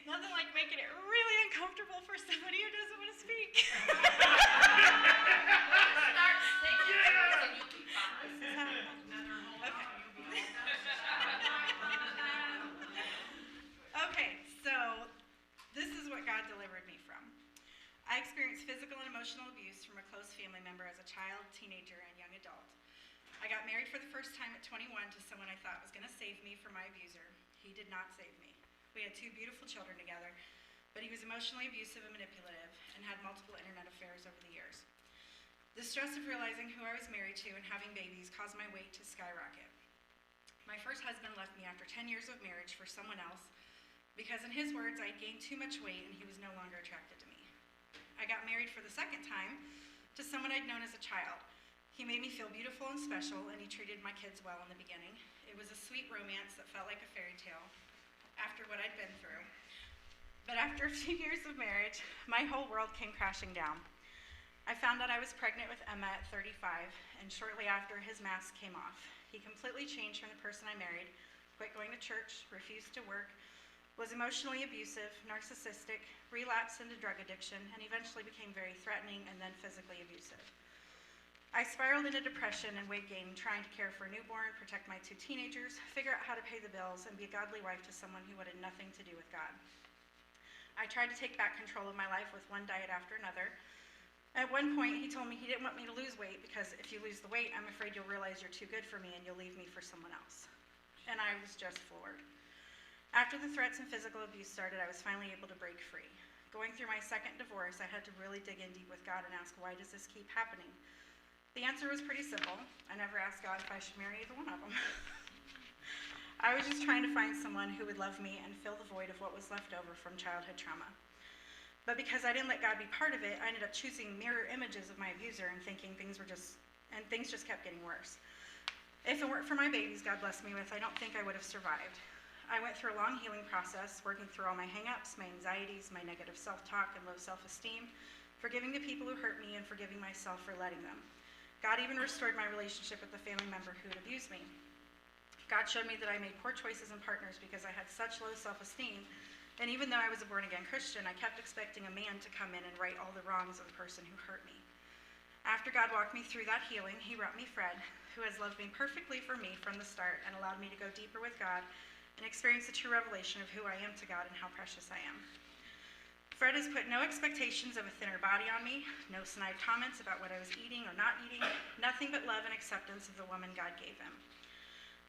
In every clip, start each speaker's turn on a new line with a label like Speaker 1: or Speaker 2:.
Speaker 1: Nothing like making it really uncomfortable for somebody who doesn't want to speak.
Speaker 2: Start singing and you keep
Speaker 1: Okay, so this is what God delivered me from. I experienced physical and emotional abuse from a close family member as a child, teenager, and young adult. I got married for the first time at 21 to someone I thought was going to save me from my abuser. He did not save me. We had 2 beautiful children together, but he was emotionally abusive and manipulative and had multiple internet affairs over the years. The stress of realizing who I was married to and having babies caused my weight to skyrocket. My first husband left me after 10 years of marriage for someone else because, in his words, I had gained too much weight and he was no longer attracted to me. I got married for the second time to someone I'd known as a child. He made me feel beautiful and special, and he treated my kids well in the beginning. It was a sweet romance that felt like a fairy tale after what I'd been through. But after a few years of marriage, my whole world came crashing down. I found out I was pregnant with Emma at 35, and shortly after, his mask came off. He completely changed from the person I married, quit going to church, refused to work, was emotionally abusive, narcissistic, relapsed into drug addiction, and eventually became very threatening and then physically abusive. I spiraled into depression and weight gain, trying to care for a newborn, protect my 2 teenagers, figure out how to pay the bills, and be a godly wife to someone who wanted nothing to do with God. I tried to take back control of my life with one diet after another. At one point, he told me he didn't want me to lose weight because if you lose the weight, I'm afraid you'll realize you're too good for me and you'll leave me for someone else. And I was just floored. After the threats and physical abuse started, I was finally able to break free. Going through my second divorce, I had to really dig in deep with God and ask, why does this keep happening? The answer was pretty simple. I never asked God if I should marry either one of them. I was just trying to find someone who would love me and fill the void of what was left over from childhood trauma. But because I didn't let God be part of it, I ended up choosing mirror images of my abuser and thinking things just kept getting worse. If it weren't for my babies God blessed me with, I don't think I would have survived. I went through a long healing process, working through all my hang-ups, my anxieties, my negative self-talk, and low self-esteem, forgiving the people who hurt me and forgiving myself for letting them. God even restored my relationship with the family member who had abused me. God showed me that I made poor choices in partners because I had such low self-esteem, and even though I was a born-again Christian, I kept expecting a man to come in and right all the wrongs of the person who hurt me. After God walked me through that healing, he brought me Fred, who has loved me perfectly for me from the start and allowed me to go deeper with God and experience the true revelation of who I am to God and how precious I am. Fred has put no expectations of a thinner body on me, no snide comments about what I was eating or not eating, nothing but love and acceptance of the woman God gave him.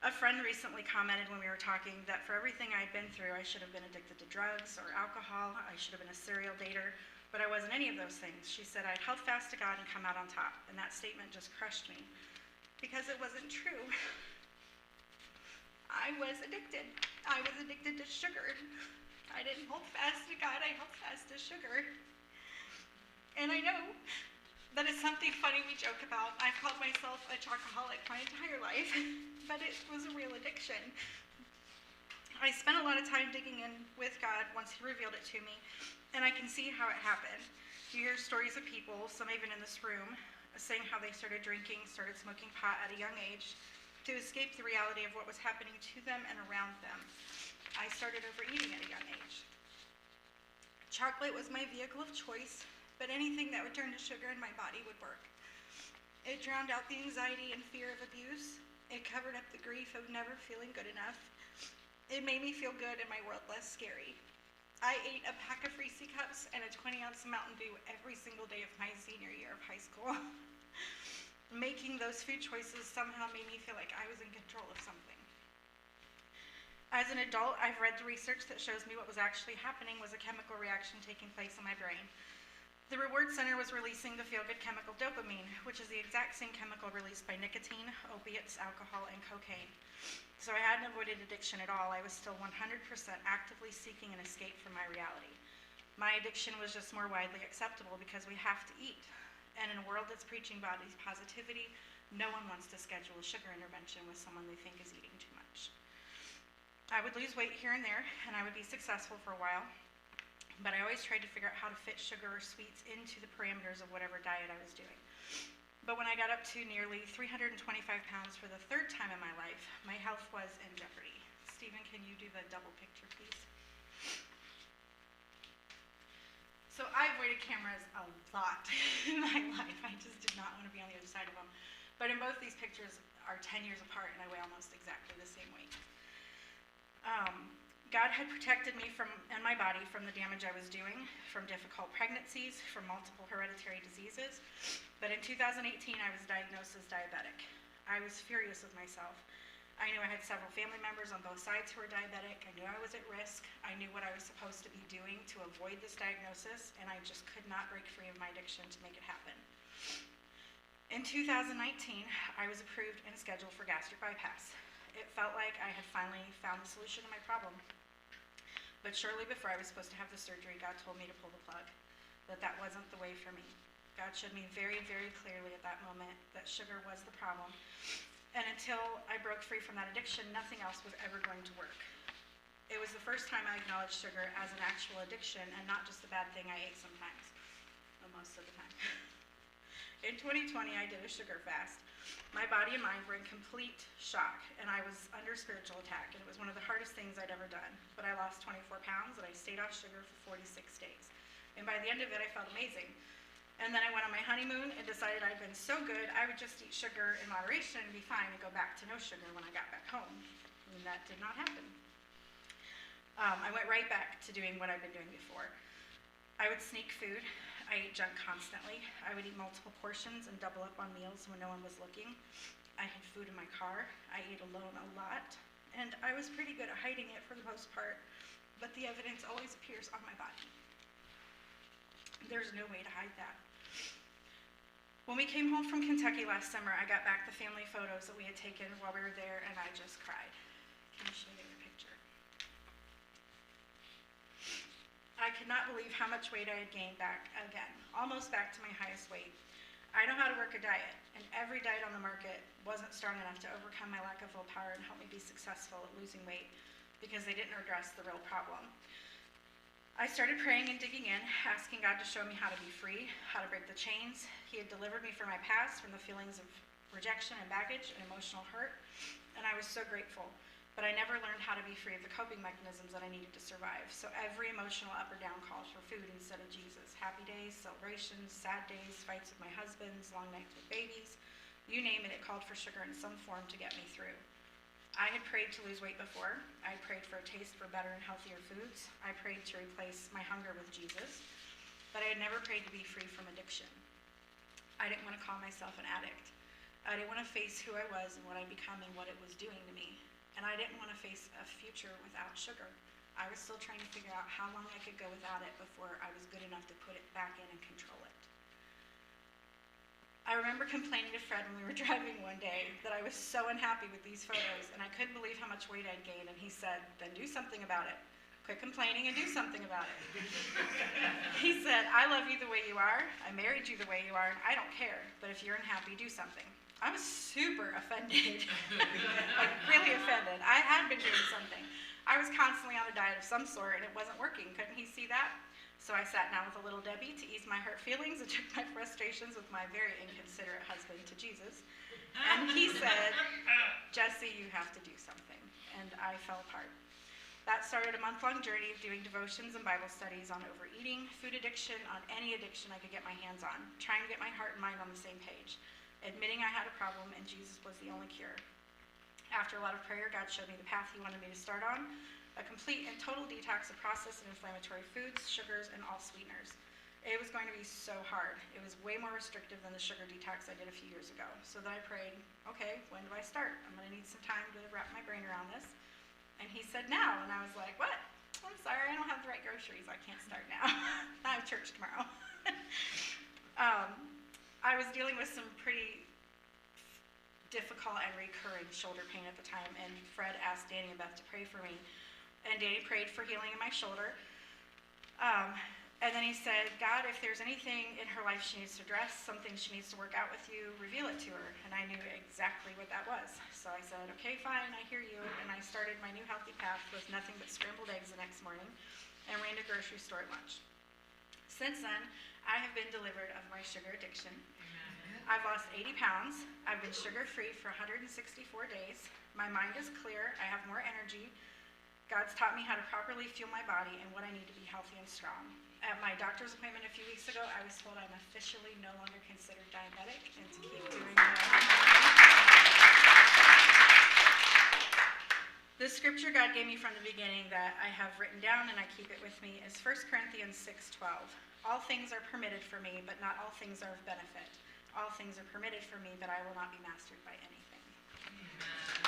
Speaker 1: A friend recently commented when we were talking that for everything I had been through, I should have been addicted to drugs or alcohol, I should have been a serial dater, but I wasn't any of those things. She said I'd held fast to God and come out on top, and that statement just crushed me because it wasn't true. I was addicted. I was addicted to sugar. I didn't hold fast to God, I held fast to sugar. And I know that it's something funny we joke about. I've called myself a chocoholic my entire life, but it was a real addiction. I spent a lot of time digging in with God once he revealed it to me, and I can see how it happened. You hear stories of people, some even in this room, saying how they started drinking, started smoking pot at a young age, to escape the reality of what was happening to them and around them. I started overeating at a young age. Chocolate was my vehicle of choice, but anything that would turn to sugar in my body would work. It drowned out the anxiety and fear of abuse. It covered up the grief of never feeling good enough. It made me feel good and my world less scary. I ate a pack of Reese cups and a 20-ounce Mountain Dew every single day of my senior year of high school. Making those food choices somehow made me feel like I was in control of something. As an adult, I've read the research that shows me what was actually happening was a chemical reaction taking place in my brain. The reward center was releasing the feel-good chemical dopamine, which is the exact same chemical released by nicotine, opiates, alcohol, and cocaine. So I hadn't avoided addiction at all. I was still 100% actively seeking an escape from my reality. My addiction was just more widely acceptable because we have to eat. And in a world that's preaching body positivity, no one wants to schedule a sugar intervention with someone they think is eating too much. I would lose weight here and there, and I would be successful for a while, but I always tried to figure out how to fit sugar or sweets into the parameters of whatever diet I was doing. But when I got up to nearly 325 pounds for the third time in my life, my health was in jeopardy. Stephen, can you do the double picture, please? So I avoided cameras a lot in my life. I just did not want to be on the other side of them. But in both these pictures are 10 years apart, and I weigh almost exactly the same weight. God had protected me and my body from the damage I was doing, from difficult pregnancies, from multiple hereditary diseases. But in 2018, I was diagnosed as diabetic. I was furious with myself. I knew I had several family members on both sides who were diabetic. I knew I was at risk. I knew what I was supposed to be doing to avoid this diagnosis, and I just could not break free of my addiction to make it happen. In 2019, I was approved and scheduled for gastric bypass. It felt like I had finally found the solution to my problem. But shortly before I was supposed to have the surgery, God told me to pull the plug, that wasn't the way for me. God showed me very, very clearly at that moment that sugar was the problem. And until I broke free from that addiction, nothing else was ever going to work. It was the first time I acknowledged sugar as an actual addiction and not just a bad thing I ate sometimes, well, most of the time. In 2020, I did a sugar fast. My body and mind were in complete shock, and I was under spiritual attack, and it was one of the hardest things I'd ever done. But I lost 24 pounds, and I stayed off sugar for 46 days. And by the end of it, I felt amazing. And then I went on my honeymoon and decided I'd been so good, I would just eat sugar in moderation and be fine and go back to no sugar when I got back home. And that did not happen. I went right back to doing what I'd been doing before. I would sneak food. I ate junk constantly. I would eat multiple portions and double up on meals when no one was looking. I hid food in my car. I ate alone a lot. And I was pretty good at hiding it for the most part, but the evidence always appears on my body. There's no way to hide that. When we came home from Kentucky last summer, I got back the family photos that we had taken while we were there, and I just cried. Can I show you the picture? I could not believe how much weight I had gained back again, almost back to my highest weight. I know how to work a diet, and every diet on the market wasn't strong enough to overcome my lack of willpower and help me be successful at losing weight because they didn't address the real problem. I started praying and digging in, asking God to show me how to be free, how to break the chains. He had delivered me from my past, from the feelings of rejection and baggage and emotional hurt, and I was so grateful. But I never learned how to be free of the coping mechanisms that I needed to survive. So every emotional up or down calls for food instead of Jesus. Happy days, celebrations, sad days, fights with my husbands, long nights with babies. You name it, it called for sugar in some form to get me through. I had prayed to lose weight before. I prayed for a taste for better and healthier foods. I prayed to replace my hunger with Jesus. But I had never prayed to be free from addiction. I didn't want to call myself an addict. I didn't want to face who I was and what I'd become and what it was doing to me. And I didn't want to face a future without sugar. I was still trying to figure out how long I could go without it before I was good enough to put it back in and control it. I remember complaining to Fred when we were driving one day that I was so unhappy with these photos and I couldn't believe how much weight I'd gained, and he said, then do something about it. Quit complaining and do something about it. He said, I love you the way you are, I married you the way you are, and I don't care, but if you're unhappy, do something. I was super offended, like really offended. I had been doing something. I was constantly on a diet of some sort and it wasn't working. Couldn't he see that? So I sat down with a little Debbie to ease my hurt feelings and took my frustrations with my very inconsiderate husband to Jesus. And he said, Jessi, you have to do something. And I fell apart. That started a month-long journey of doing devotions and Bible studies on overeating, food addiction, on any addiction I could get my hands on, trying to get my heart and mind on the same page. Admitting I had a problem and Jesus was the only cure. After a lot of prayer, God showed me the path he wanted me to start on, a complete and total detox of processed and inflammatory foods, sugars, and all sweeteners. It was going to be so hard. It was way more restrictive than the sugar detox I did a few years ago. So then I prayed, okay, when do I start? I'm going to need some time to wrap my brain around this. And he said now, and I was like, what? I'm sorry, I don't have the right groceries. I can't start now. I have church tomorrow. I was dealing with some pretty difficult and recurring shoulder pain at the time, and Fred asked Danny and Beth to pray for me. And Danny prayed for healing in my shoulder. And then he said, God, if there's anything in her life she needs to address, something she needs to work out with you, reveal it to her. And I knew exactly what that was. So I said, okay, fine, I hear you. And I started my new healthy path with nothing but scrambled eggs the next morning and ran to grocery store at lunch. Since then, I have been delivered of my sugar addiction. I've lost 80 pounds. I've been sugar-free for 164 days. My mind is clear. I have more energy. God's taught me how to properly fuel my body and what I need to be healthy and strong. At my doctor's appointment a few weeks ago, I was told I'm officially no longer considered diabetic and to keep doing The scripture God gave me from the beginning that I have written down and I keep it with me is 1 Corinthians 6:12. All things are permitted for me, but not all things are of benefit. All things are permitted for me, but I will not be mastered by anything.
Speaker 2: Amen.